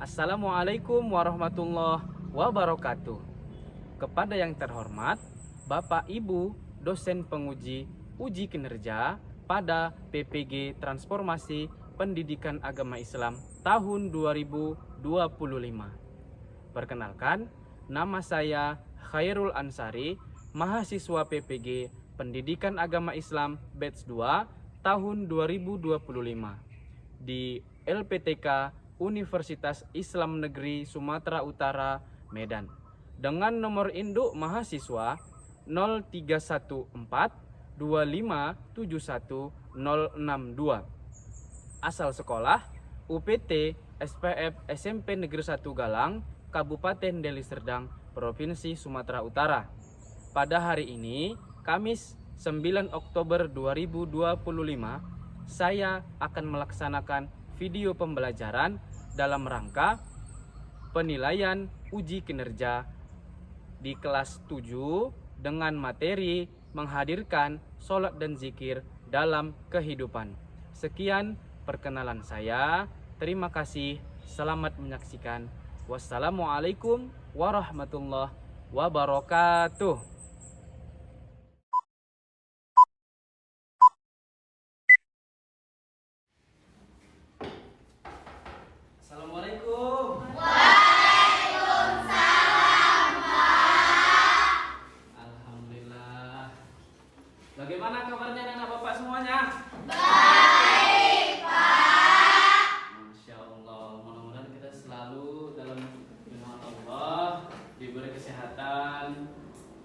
Assalamualaikum warahmatullahi wabarakatuh. Kepada yang terhormat Bapak Ibu dosen penguji uji kinerja pada PPG Transformasi Pendidikan Agama Islam tahun 2025. Perkenalkan, nama saya Khairul Ansari, mahasiswa PPG Pendidikan Agama Islam batch 2 tahun 2025 di LPTK Universitas Islam Negeri Sumatera Utara, Medan, dengan nomor induk mahasiswa 0314257162. Asal sekolah UPT SPF SMP Negeri 1 Galang, Kabupaten Deli Serdang, Provinsi Sumatera Utara. Pada hari ini, Kamis 9 Oktober 2025, saya akan melaksanakan video pembelajaran dalam rangka penilaian uji kinerja di kelas 7 dengan materi menghadirkan sholat dan zikir dalam kehidupan. Sekian perkenalan saya. Terima kasih. Selamat menyaksikan. Wassalamualaikum warahmatullahi wabarakatuh. Assalamualaikum. Waalaikumsalam, Pak. Alhamdulillah. Bagaimana kabarnya anak bapak semuanya? Baik, Pak. Masya Allah. Mudah-mudahan kita selalu dalam lindungan Allah, diberi kesehatan,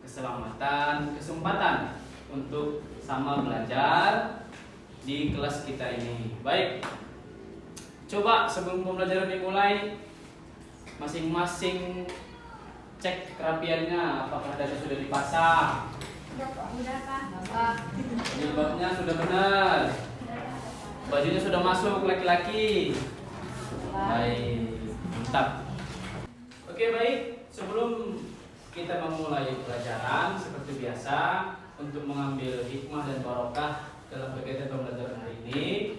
keselamatan, kesempatan untuk sama belajar di kelas kita ini. Baik. Coba sebelum pembelajaran dimulai, masing-masing cek kerapiannya, apakah dada sudah dipasang, Udah, Pak. jilbabnya sudah benar, bajunya sudah masuk laki-laki. Baik, mantap. Oke, baik. Sebelum kita memulai pelajaran seperti biasa, untuk mengambil hikmah dan barokah dalam kegiatan pembelajaran hari ini,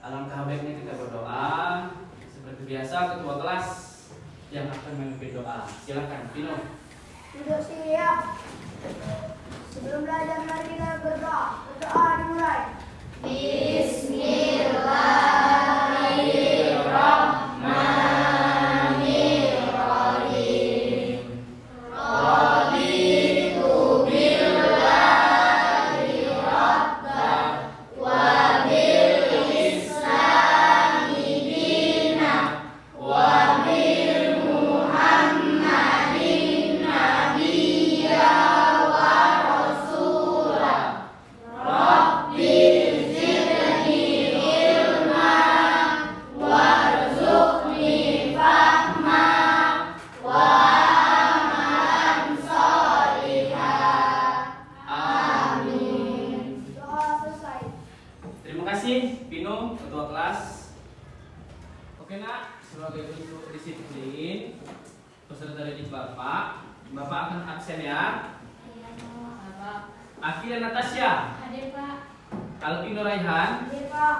alangkah baiknya kita berdoa. Seperti biasa, ketua kelas yang akan memimpin doa. Silakan, Pino. Sudah siap. Sebelum belajar mari kita berdoa. Berdoa dimulai. Bismillahirrahmanirrahim. Raditu billahi rabbah wa bil islami dina wa bil muhammadin nabiyya wa rasulah. Rabbi zidni ilma warzuqni fahma wa amalan salihah. Amin. Doa selesai. Terima kasih, Pino, ketua kelas. Oke, nak, sebagai bentuk disiplin peserta didik Bapak akan absen ya. Akil dan Natasya, Hadir, Pak. Alvino Raihan, Hadir, Pak.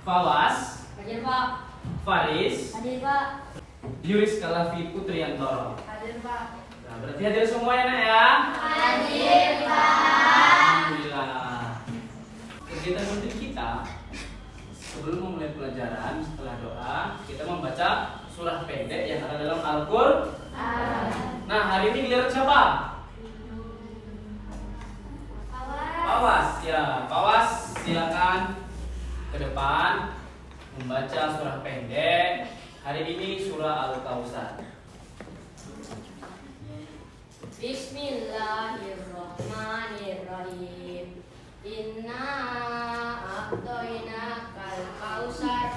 Fawas, Hadir, Pak. Faris, Hadir, Pak. Yuris Kalafi Putriantoro. Hadir, Pak. Nah, berarti hadir semua ya, nak ya. Hadir, Pak. Alhamdulillah. Kegiatan rutin kita sebelum memulai pelajaran, setelah doa, kita membaca surah pendek yang ada dalam Al-Qur'an. Nah, hari ini giliran siapa? Fawas, ya. Fawas, silakan ke depan membaca surah pendek. Hari ini surah Al-Kautsar. Bismillahirrahmanirrahim. Inna a'toinakal kausar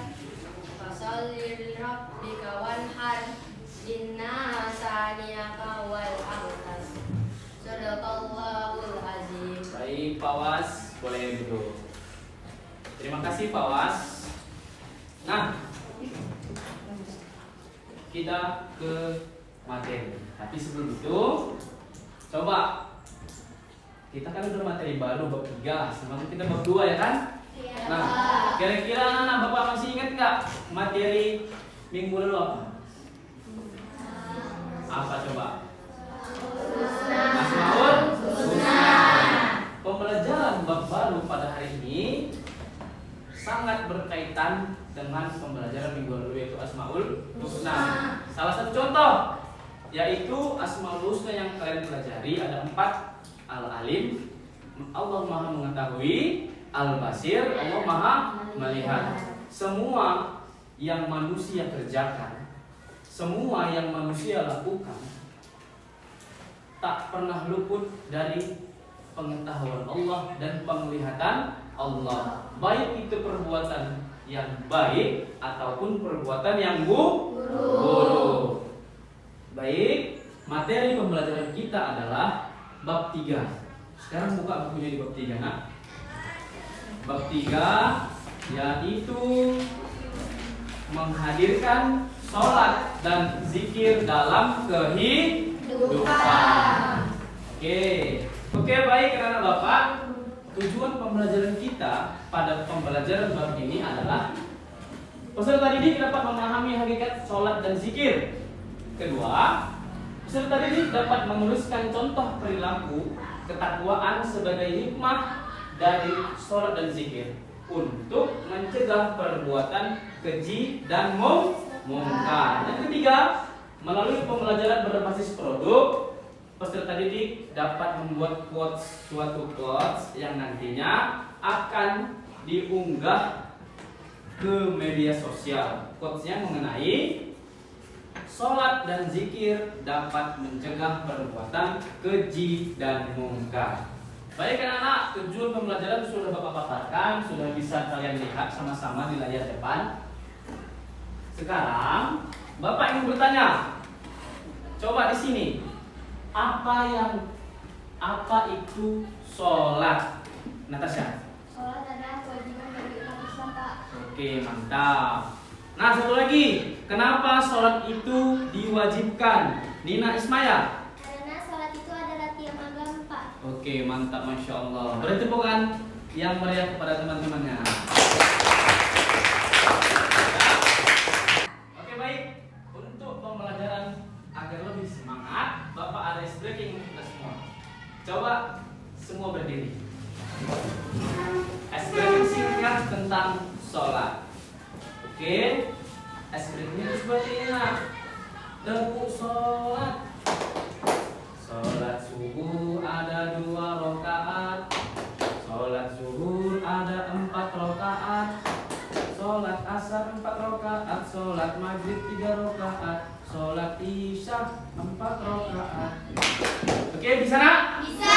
fasholli lirabbika wanhar. Inna saniyaka wal abtar. Sadaqallahul azim. Baik, Fawas, boleh duduk. Terima kasih, Fawas. Nah, kita ke materi. Tapi sebelum itu, coba kita kan udah materi baru bab 3, sekarang kita bab 2 ya kan? Iya, Nah, Pak. kira-kira anak Bapak masih ingat nggak materi minggu lalu apa? Apa coba? Asmaul Husna. Pembelajaran bab baru pada hari ini sangat berkaitan dengan pembelajaran minggu lalu, yaitu Asmaul Husna. Salah satu contoh yaitu Asmaul Husna yang kalian pelajari ada 4. Al-Alim, Allah Maha Mengetahui. Al-Basir, Allah Maha Melihat. Semua yang manusia kerjakan, semua yang manusia lakukan, tak pernah luput dari pengetahuan Allah dan penglihatan Allah. Baik itu perbuatan yang baik ataupun perbuatan yang buruk. Baik, materi pembelajaran kita adalah bab 3. Sekarang buka bukunya di bab 3, nak. Bab 3 yaitu menghadirkan sholat dan zikir dalam kehidupan. Oke, baik anak Bapak. Tujuan pembelajaran kita pada pembelajaran bab ini adalah peserta didik dapat memahami hakikat sholat dan zikir. Kedua, peserta didik dapat menuliskan contoh perilaku ketakwaan sebagai hikmah dari sholat dan zikir untuk mencegah perbuatan keji dan mungkar. Yang ketiga, melalui pembelajaran berbasis produk, peserta didik dapat membuat suatu quotes yang nantinya akan diunggah ke media sosial. Quotesnya mengenai sholat dan zikir dapat mencegah perbuatan keji dan mungkar. Baik anak-anak, tujuan pembelajaran sudah Bapak paparkan, sudah bisa kalian lihat sama-sama di layar depan. Sekarang Bapak ingin bertanya, coba di sini, apa itu sholat? Natasha. Sholat adalah kewajiban bagi umat Islam, Pak. Oke, mantap. Nah, satu lagi, kenapa sholat itu diwajibkan? Nina Ismaya. Karena sholat itu adalah tiang agama, Pak. Oke, mantap, Masya Allah. Beri tepukan yang meriah kepada teman-temannya. Oke, baik. Untuk pembelajaran agar lebih semangat, Bapak ada ice breaking untuk kita semua. Coba semua berdiri. Ice breaking singkat tentang sholat. Oke, ice breaking itu seperti ini. Tepuk sholat. Sholat subuh ada 2 rakaat. Sholat zuhur ada 4 rakaat. Sholat asar 4 rakaat. Sholat maghrib 3 rakaat. Sholat isya 4 rakaat. Oke, bisa nak? Bisa.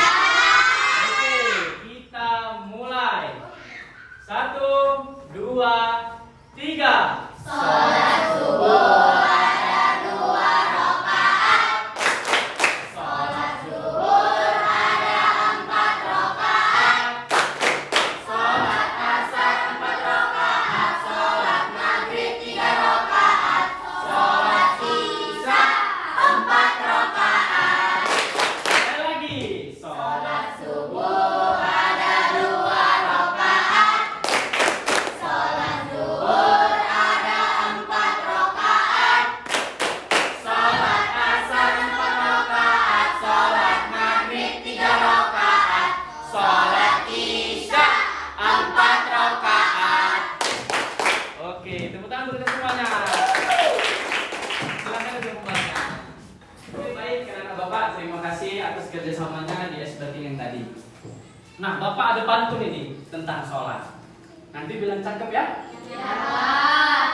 Oke, kita mulai. 1, 2, 3. Sholat subuh ada 2 rakaat. Sholat zuhur ada 4 rakaat. Sholat asar 4 rakaat. Sholat maghrib 3 rakaat. Sholat isya 4 rakaat. Sekali lagi. Sholat subuh ada 2 rakaat. Sholat zuhur ada 4 rakaat. Sholat asar 4 rakaat. Sholat maghrib 3 rakaat. Sholat isya 4 rakaat. Oke, tepuk tangan untuk kita semuanya. Silakan untuk membaca. Oke, baik, anak Bapak, terima kasih atas kerjasamanya di SBT yang tadi. Nah, Bapak ada pantun ini tentang sholat. Nanti bilang cakep ya. Ya, Pak.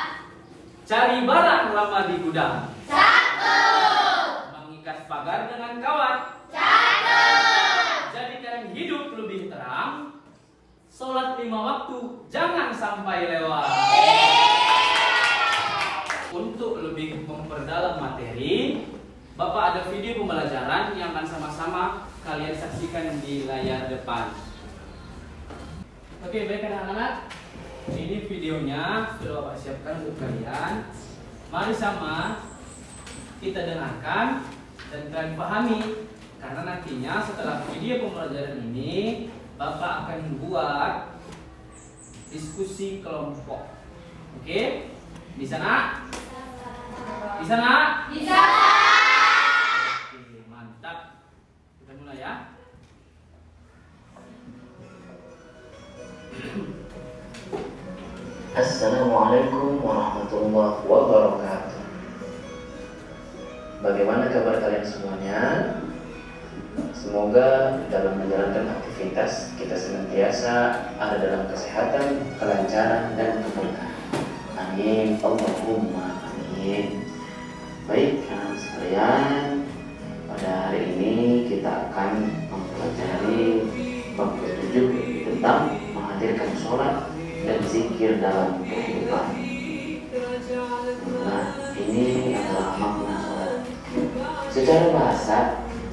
Cari barang lama di gudang, Cakep. mengikat pagar dengan kawat, Cakep. jadikan hidup lebih terang. Sholat 5 waktu, jangan sampai lewat. Untuk lebih memperdalam materi, Bapak ada video pembelajaran yang akan sama-sama kalian saksikan di layar depan. Oke, baik anak-anak, ini videonya sudah Bapak siapkan untuk kalian. Mari sama kita dengarkan dan kalian pahami, karena nantinya setelah video pembelajaran ini Bapak akan buat diskusi kelompok. Oke? Bisa nak? Bisa nak? Bisa, Pak. Oke, mantap. Kita mulai ya. Assalamualaikum warahmatullahi wabarakatuh. Bagaimana kabar kalian semuanya? Semoga dalam menjalankan aktivitas kita senantiasa ada dalam kesehatan, kelancaran, dan keberkahan. Amin. Allahumma amin. Baik, anak sekalian, pada hari ini kita akan mempelajari bab ke-7 tentang menghadirkan sholat dan zikir dalam kehidupan. Nah, ini adalah makna sholat. Secara bahasa,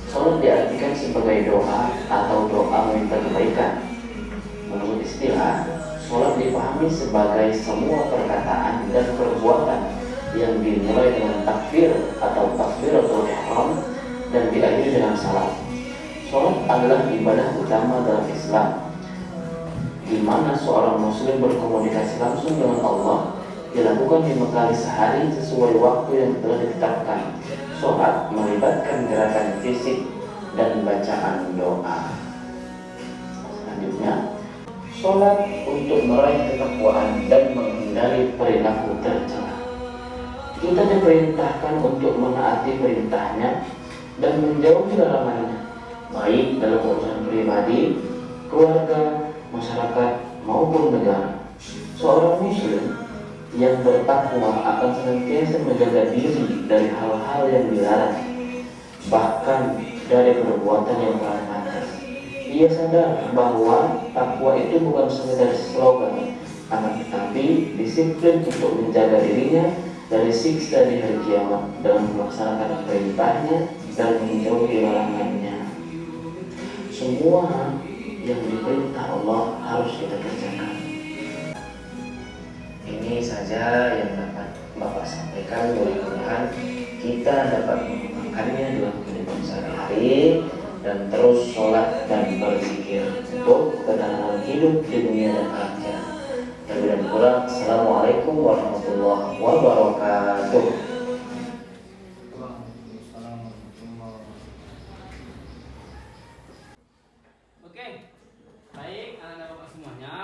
sholat diartikan sebagai doa atau doa meminta kebaikan. Menurut istilah, sholat dipahami sebagai semua perkataan dan perbuatan yang dimulai dengan takbir atau takbiratul ihram dan diakhiri dengan salam. Sholat adalah ibadah utama dalam Islam, di mana seorang muslim berkomunikasi langsung dengan Allah dilakukan 5 kali sehari sesuai waktu yang telah ditetapkan. Sholat melibatkan gerakan fisik dan bacaan doa. Selanjutnya, sholat untuk meraih ketakwaan dan menghindari perilaku tercela. Kita diperintahkan untuk menaati perintahnya dan menjauhi larangannya, baik dalam urusan pribadi, keluarga, masyarakat maupun negara. Seorang muslim yang bertakwa akan senantiasa menjaga diri dari hal-hal yang dilarang, bahkan dari perbuatan yang kurang pantas. Ia sadar bahwa takwa itu bukan sekedar slogan, akan tetapi disiplin untuk menjaga dirinya dari siksa di hari kiamat dalam melaksanakan perintahnya dan menjauhi larangannya. Semua yang diperintah Allah harus kita kerjakan. Ini saja yang dapat Bapak sampaikan. Mudah-mudahan kita dapat menggunakannya dalam kehidupan sehari-hari dan terus sholat dan berzikir untuk ketenangan hidup di dunia dan akhirat. Dan kurang, assalamualaikum warahmatullahi wabarakatuh. Oke, baik anak-anak bapak semuanya.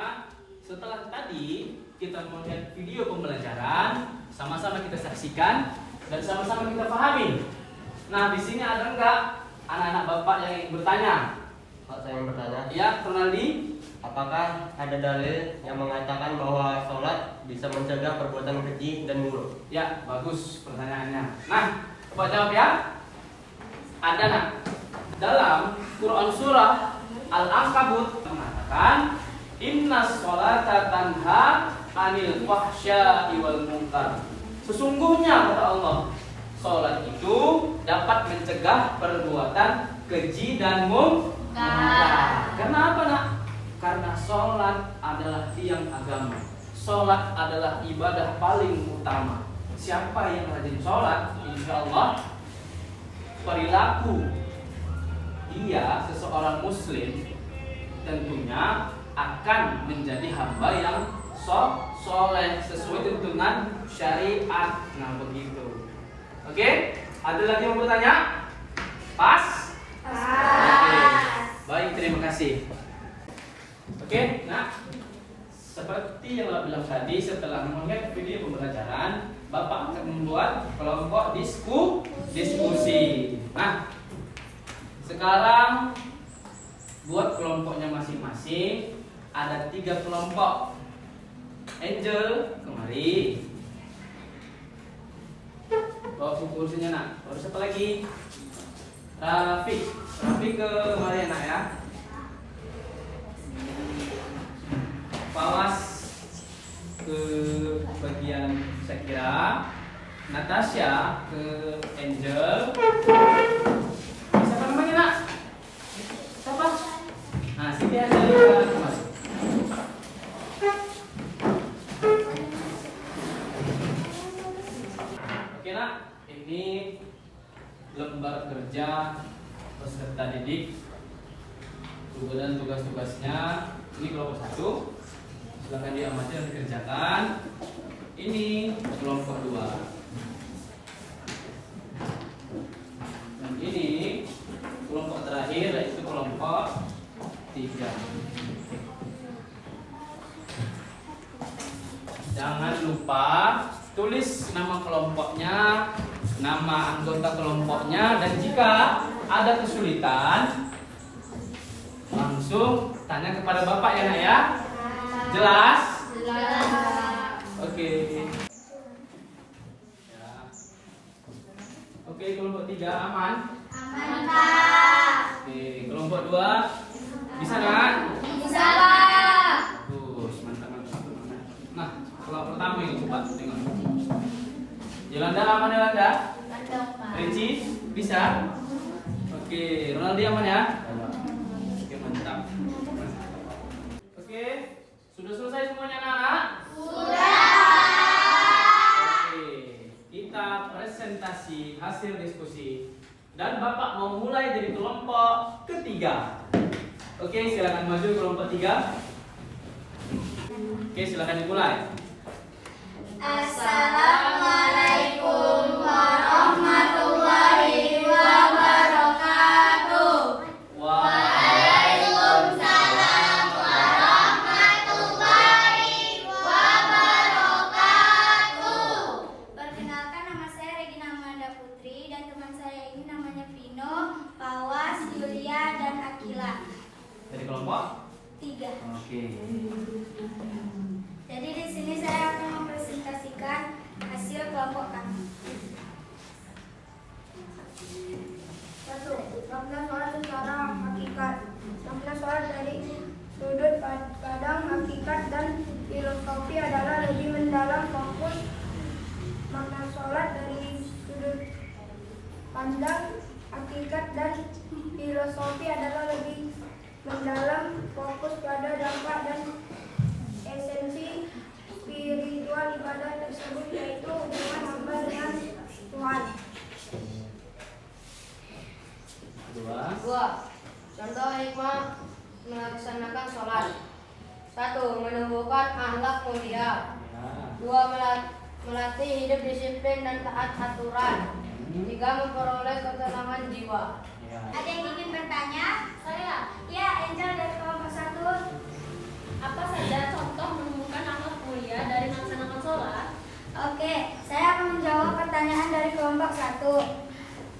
Setelah tadi kita melihat video pembelajaran, sama-sama kita saksikan dan sama-sama kita pahami. Nah, di sini ada enggak anak-anak bapak yang ingin bertanya? Pak, saya yang bertanya. Ya, Ronaldi. Apakah ada dalil yang mengatakan bahwa sholat bisa mencegah perbuatan keji dan buruk? Ya, bagus pertanyaannya. Nah, coba jawab ya. Ada nak. Dalam Quran surah Al-Ankabut mengatakan, Inna sholata tanha anil fahsya'i wal munkar. Sesungguhnya kata Allah, sholat itu dapat mencegah perbuatan keji dan munkar. Kenapa nak? Karena sholat adalah tiang agama. Sholat adalah ibadah paling utama. Siapa yang rajin sholat, insya Allah perilaku dia seseorang muslim tentunya akan menjadi hamba yang soleh sesuai tuntunan syariat. Nah begitu. Oke, ada lagi yang mau bertanya? Pas? Oke. Baik, terima kasih. Oke, nah seperti yang saya bilang tadi, setelah melihat video pembelajaran, Bapak akan membuat kelompok diskusi. Nah, sekarang buat kelompoknya masing-masing. Ada 3 kelompok. Angel, kemari. Bawa buku kursinya nak. Baru siapa lagi? Rafiq kemari nak ya. Pawas ke bagian Sekira, Natasha ke Angel. Siapa namanya nak? Siapa? Nah, Siti Azalika kemari. Oke nak, ini lembar kerja peserta didik. Kemudian tugas-tugasnya ini kelompok 1. Silakan diamati dan dikerjakan. ini kelompok 2. Dan ini kelompok terakhir yaitu kelompok 3. Jangan lupa tulis nama kelompoknya, nama anggota kelompoknya, dan jika ada kesulitan langsung tanya kepada Bapak ya Nak ya. Jelas? Oke. Ya. Oke, kelompok 3 aman? Aman, Pak. Oke, kelompok 2 bisa kan? Bisa, Pak. Bagus, mantap. Nah, kelompok pertama ini coba tengok. Yolanda aman Yolanda? Mantap, Pak. Ricci bisa? Oke, Ronaldi aman ya? Oke, mantap. Oke, sudah selesai semuanya anak-anak? Sudah. Oke, kita presentasi hasil diskusi dan Bapak mau mulai dari kelompok ketiga. Oke, silakan maju kelompok 3. Oke, silakan dimulai. Assalamualaikum warahmatullahi wabarakatuh. Waalaikumsalam warahmatullahi wabarakatuh. Perkenalkan, nama saya Regina Amanda Putri dan teman saya ini namanya Vino, Pawas, Yulia, dan Akila. Dari kelompok 3. Oke. Jadi di sini saya akan mempresentasikan hasil kelompok kami. 1. Makna sholat secara hakikat. Makna sholat dari sudut pandang hakikat dan filosofi adalah lebih mendalam fokus. Makna sholat dari sudut pandang hakikat dan filosofi adalah lebih mendalam fokus pada dampak dan esensi spiritual ibadah tersebut, yaitu hubungan hamba dengan Tuhan. 2. Contoh hikmah melaksanakan sholat. 1. Menumbuhkan akhlak mulia. Ya. 2. Melatih hidup disiplin dan taat aturan. 3. Memperoleh ketenangan jiwa. Ya. Ada yang ingin bertanya? Saya. Ya, Angel dari kelompok 1. Apa saja contoh menemukan akhlak mulia dari melaksanakan sholat? Oke, saya akan menjawab pertanyaan dari kelompok 1.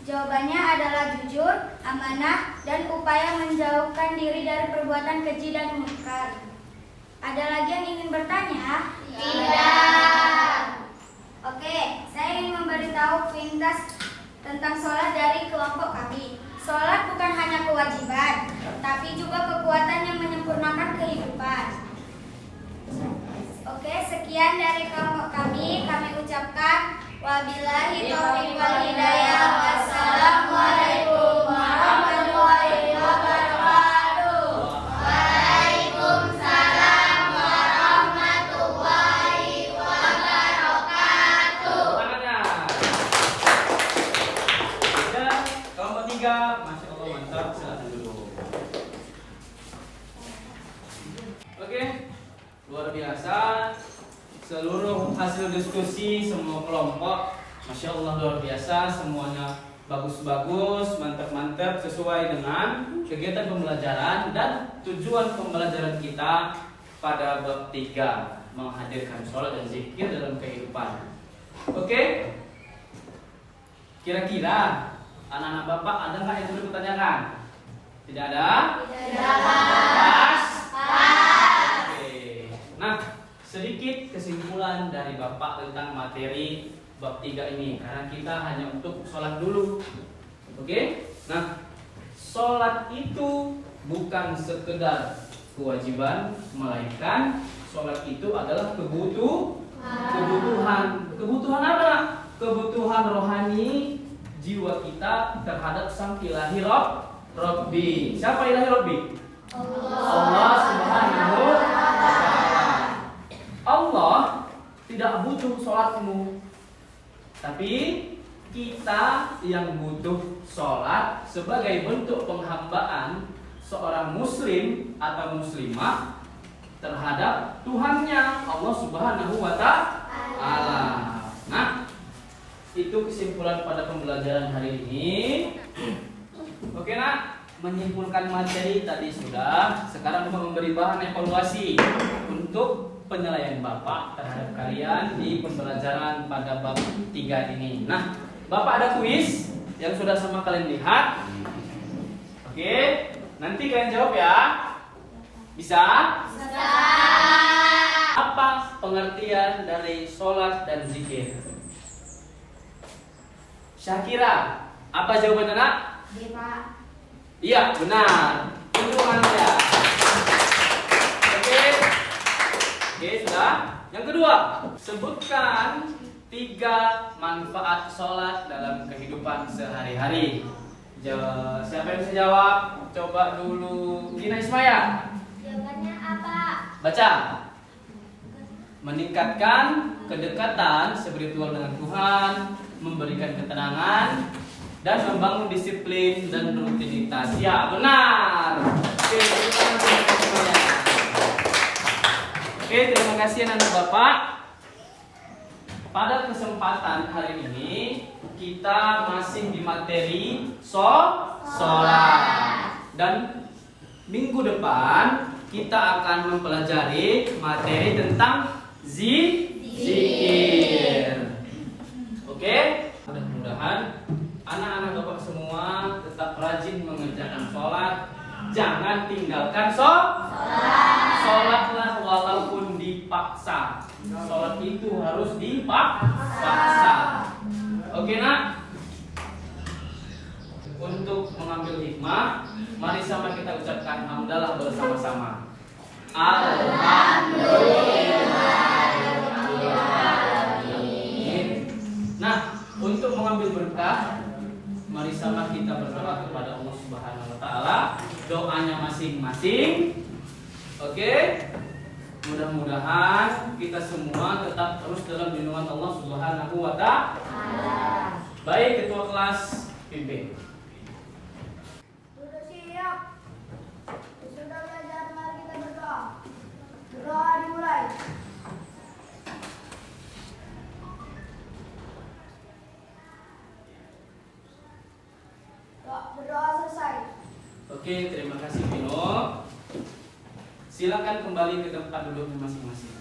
Jawabannya adalah jujur, amanah, dan upaya menjauhkan diri dari perbuatan keji dan munkar. Ada lagi yang ingin bertanya? Tidak. Oke, saya ingin memberitahu pintas tentang sholat dari kelompok kami. Sholat bukan hanya kewajiban, tapi juga kekuatan yang menyempurnakan kehidupan. Oke, sekian dari kelompok kami. Kami ucapkan wabillahi taufiq wal hidayah. Wassalamualaikum warahmatullahi wabarakatuh. Waalaikumsalam warahmatullahi wabarakatuh. Tangannya. Sudah, kelompok 3. Masya Allah, mantap. Silakan dulu. Oke, luar biasa. Seluruh hasil diskusi semua kelompok, Masya Allah luar biasa. Semuanya bagus-bagus, mantap-mantap, sesuai dengan kegiatan pembelajaran dan tujuan pembelajaran kita pada bab 3, menghadirkan sholat dan zikir dalam kehidupan. Oke, kira-kira anak-anak Bapak ada nggak yang perlu ditanyakan? Tidak ada? Pas? Oke. Nah, sedikit kesimpulan dari Bapak tentang materi bab 3 ini, karena kita hanya untuk sholat dulu. Oke? Nah, sholat itu bukan sekedar kewajiban, melainkan sholat itu adalah kebutuhan. Kebutuhan apa? Kebutuhan rohani jiwa kita terhadap sang ilahi Rabbi. Siapa ilahi Rabbi? Allah Subhanahu wa ta'ala. Allah tidak butuh sholatmu, tapi kita yang butuh sholat sebagai bentuk penghambaan seorang muslim atau muslimah terhadap Tuhannya Allah Subhanahu wa ta'ala. Alam. Nah, itu kesimpulan pada pembelajaran hari ini. Oke nak, menyimpulkan materi tadi sudah. Sekarang Bapak memberi bahan evaluasi untuk penilaian Bapak terhadap kalian di pembelajaran pada bab 3 ini. Nah, Bapak ada kuis yang sudah sama kalian lihat. Oke, nanti kalian jawab ya. Bisa? Bisa. Apa pengertian dari sholat dan zikir? Syakira, apa jawabannya nak? Iya, Pak. Iya, benar. Tepuk tangan ya. Oke. Oke, sudah. Yang kedua, sebutkan 3 manfaat sholat dalam kehidupan sehari-hari. Siapa yang bisa jawab? Coba dulu Gina Ismaya. Jawabannya apa? Baca. Meningkatkan kedekatan spiritual dengan Tuhan, memberikan ketenangan, dan membangun disiplin dan rutinitas. Ya, benar. Oke, terima kasih semuanya. Oke, terima kasih anak Bapak. Pada kesempatan hari ini kita masih di materi sholat. Dan minggu depan kita akan mempelajari materi tentang zikir. Oke? Mudah-mudahan anak-anak Bapak semua tetap rajin mengerjakan sholat. Jangan tinggalkan sholatlah walaupun dipaksa. Sholat itu harus dipaksa. Oke nak? Untuk mengambil hikmah, mari sama kita ucapkan hamdalah bersama-sama. Alhamdulillahirrahmanirrahim. Nah, untuk mengambil berkah, mari sama kita berdoa kepada Allah Subhanahu wa taala. Doanya masing-masing. Oke? Mudah-mudahan kita semua tetap terus dalam lindungan Allah Subhanahu wa taala. Baik, ketua kelas pimpin. Sudah siap? Sudah belajar, mari kita berdoa. Berdoa dimulai. Berdoa selesai. Oke, terima kasih Vino. Silakan kembali ke tempat duduknya masing-masing.